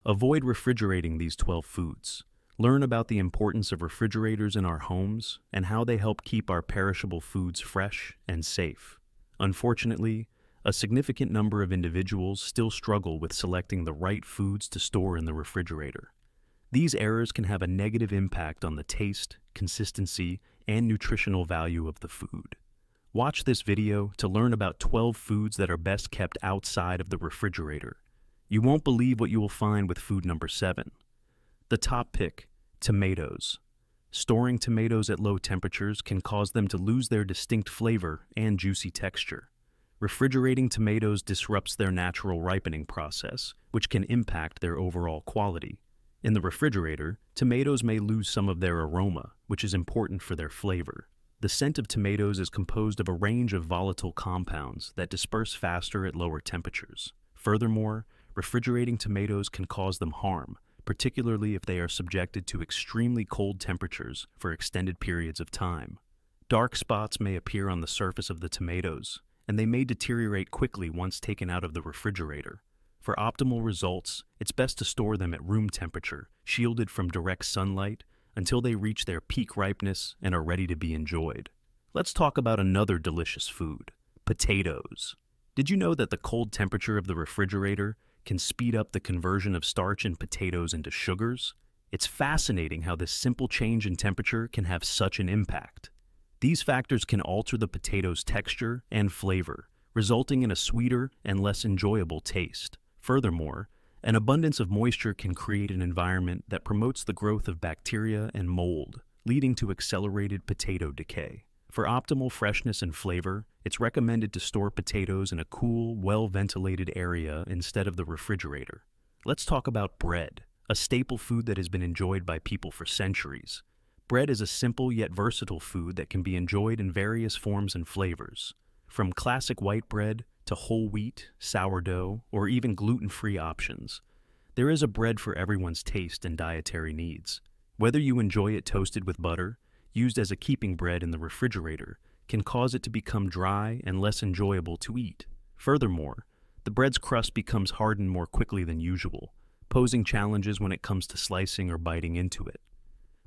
Avoid refrigerating these 12 foods. Learn about the importance of refrigerators in our homes and how they help keep our perishable foods fresh and safe. Unfortunately, a significant number of individuals still struggle with selecting the right foods to store in the refrigerator. These errors can have a negative impact on the taste, consistency, and nutritional value of the food. Watch this video to learn about 12 foods that are best kept outside of the refrigerator. You won't believe what you will find with food number 7. The top pick, tomatoes. Storing tomatoes at low temperatures can cause them to lose their distinct flavor and juicy texture. Refrigerating tomatoes disrupts their natural ripening process, which can impact their overall quality. In the refrigerator, tomatoes may lose some of their aroma, which is important for their flavor. The scent of tomatoes is composed of a range of volatile compounds that disperse faster at lower temperatures. Furthermore, refrigerating tomatoes can cause them harm, particularly if they are subjected to extremely cold temperatures for extended periods of time. Dark spots may appear on the surface of the tomatoes, and they may deteriorate quickly once taken out of the refrigerator. For optimal results, it's best to store them at room temperature, shielded from direct sunlight, until they reach their peak ripeness and are ready to be enjoyed. Let's talk about another delicious food, potatoes. Did you know that the cold temperature of the refrigerator can speed up the conversion of starch in potatoes into sugars? It's fascinating how this simple change in temperature can have such an impact. These factors can alter the potato's texture and flavor, resulting in a sweeter and less enjoyable taste. Furthermore, an abundance of moisture can create an environment that promotes the growth of bacteria and mold, leading to accelerated potato decay. For optimal freshness and flavor, it's recommended to store potatoes in a cool, well-ventilated area instead of the refrigerator. Let's talk about bread, a staple food that has been enjoyed by people for centuries. Bread is a simple yet versatile food that can be enjoyed in various forms and flavors. From classic white bread to whole wheat, sourdough, or even gluten-free options, there is a bread for everyone's taste and dietary needs. Whether you enjoy it toasted with butter, used as a keeping bread in the refrigerator, can cause it to become dry and less enjoyable to eat. Furthermore, the bread's crust becomes hardened more quickly than usual, posing challenges when it comes to slicing or biting into it.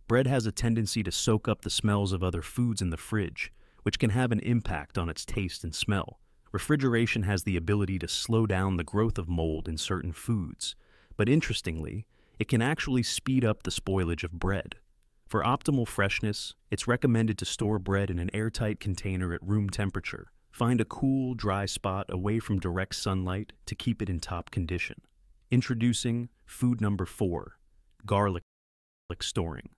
Bread has a tendency to soak up the smells of other foods in the fridge, which can have an impact on its taste and smell. Refrigeration has the ability to slow down the growth of mold in certain foods, but interestingly, it can actually speed up the spoilage of bread. For optimal freshness, it's recommended to store bread in an airtight container at room temperature. Find a cool, dry spot away from direct sunlight to keep it in top condition. Introducing food number 4, garlic storing.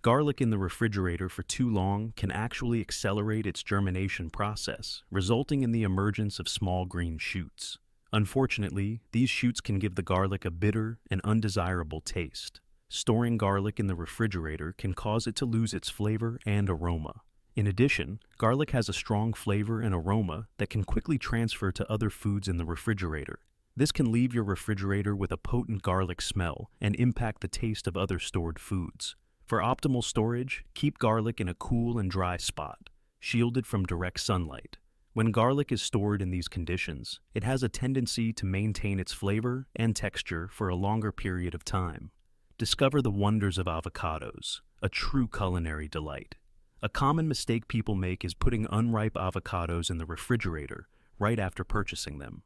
Garlic in the refrigerator for too long can actually accelerate its germination process, resulting in the emergence of small green shoots. Unfortunately, these shoots can give the garlic a bitter and undesirable taste. Storing garlic in the refrigerator can cause it to lose its flavor and aroma. In addition, garlic has a strong flavor and aroma that can quickly transfer to other foods in the refrigerator. This can leave your refrigerator with a potent garlic smell and impact the taste of other stored foods. For optimal storage, keep garlic in a cool and dry spot, shielded from direct sunlight. When garlic is stored in these conditions, it has a tendency to maintain its flavor and texture for a longer period of time. Discover the wonders of avocados, a true culinary delight. A common mistake people make is putting unripe avocados in the refrigerator right after purchasing them.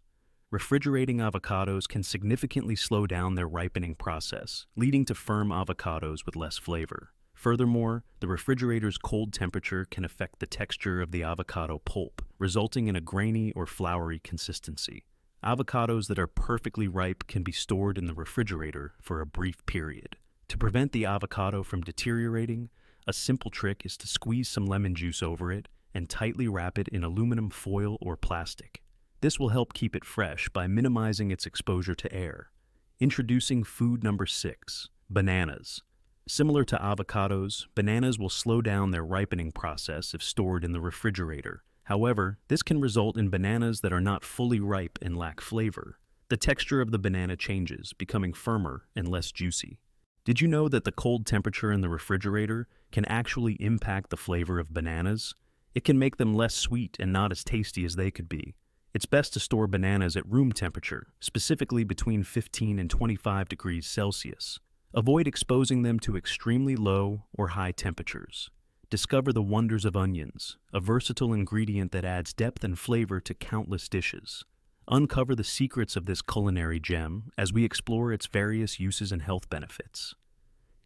Refrigerating avocados can significantly slow down their ripening process, leading to firm avocados with less flavor. Furthermore, the refrigerator's cold temperature can affect the texture of the avocado pulp, resulting in a grainy or floury consistency. Avocados that are perfectly ripe can be stored in the refrigerator for a brief period. To prevent the avocado from deteriorating, a simple trick is to squeeze some lemon juice over it and tightly wrap it in aluminum foil or plastic. This will help keep it fresh by minimizing its exposure to air. Introducing food number 6, bananas. Similar to avocados, bananas will slow down their ripening process if stored in the refrigerator. However, this can result in bananas that are not fully ripe and lack flavor. The texture of the banana changes, becoming firmer and less juicy. Did you know that the cold temperature in the refrigerator can actually impact the flavor of bananas? It can make them less sweet and not as tasty as they could be. it's best to store bananas at room temperature, specifically between 15 and 25 degrees Celsius. Avoid exposing them to extremely low or high temperatures. Discover the wonders of onions, a versatile ingredient that adds depth and flavor to countless dishes. Uncover the secrets of this culinary gem as we explore its various uses and health benefits.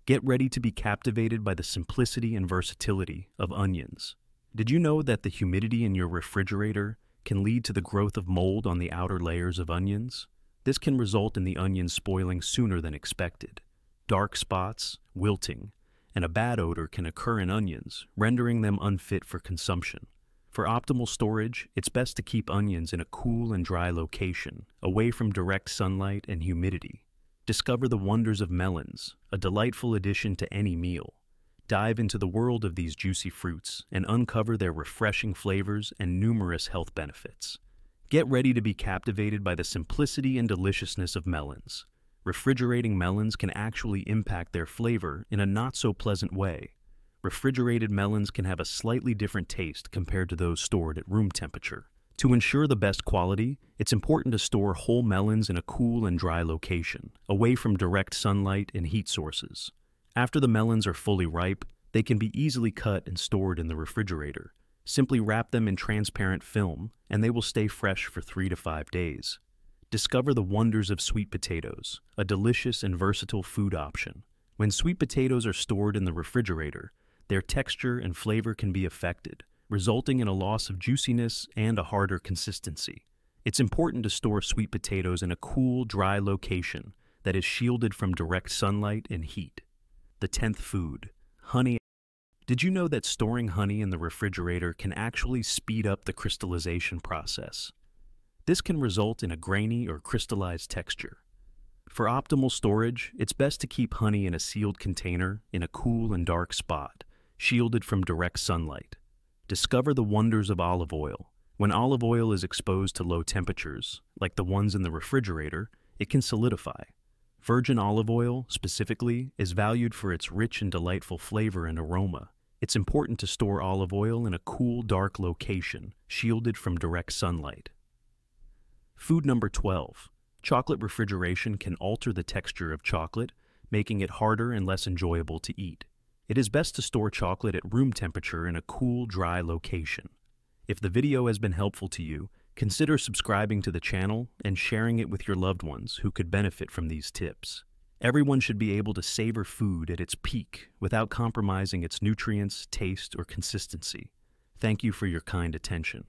Get ready to be captivated by the simplicity and versatility of onions. Did you know that the humidity in your refrigerator can lead to the growth of mold on the outer layers of onions? This can result in the onions spoiling sooner than expected. Dark spots, wilting, and a bad odor can occur in onions, rendering them unfit for consumption. For optimal storage, it's best to keep onions in a cool and dry location, away from direct sunlight and humidity. Discover the wonders of melons, a delightful addition to any meal. Dive into the world of these juicy fruits and uncover their refreshing flavors and numerous health benefits. Get ready to be captivated by the simplicity and deliciousness of melons. Refrigerating melons can actually impact their flavor in a not-so-pleasant way. Refrigerated melons can have a slightly different taste compared to those stored at room temperature. To ensure the best quality, it's important to store whole melons in a cool and dry location, away from direct sunlight and heat sources. After the melons are fully ripe, they can be easily cut and stored in the refrigerator. Simply wrap them in transparent film, and they will stay fresh for 3 to 5 days. Discover the wonders of sweet potatoes, a delicious and versatile food option. When sweet potatoes are stored in the refrigerator, their texture and flavor can be affected, resulting in a loss of juiciness and a harder consistency. It's important to store sweet potatoes in a cool, dry location that is shielded from direct sunlight and heat. The 10th food, honey. Did you know that storing honey in the refrigerator can actually speed up the crystallization process? This can result in a grainy or crystallized texture. For optimal storage, it's best to keep honey in a sealed container in a cool and dark spot, shielded from direct sunlight. Discover the wonders of olive oil. When olive oil is exposed to low temperatures, like the ones in the refrigerator, it can solidify. Virgin olive oil, specifically, is valued for its rich and delightful flavor and aroma. It's important to store olive oil in a cool, dark location, shielded from direct sunlight. Food number 12. Chocolate refrigeration can alter the texture of chocolate, making it harder and less enjoyable to eat. It is best to store chocolate at room temperature in a cool, dry location. If the video has been helpful to you, consider subscribing to the channel and sharing it with your loved ones who could benefit from these tips. Everyone should be able to savor food at its peak without compromising its nutrients, taste, or consistency. Thank you for your kind attention.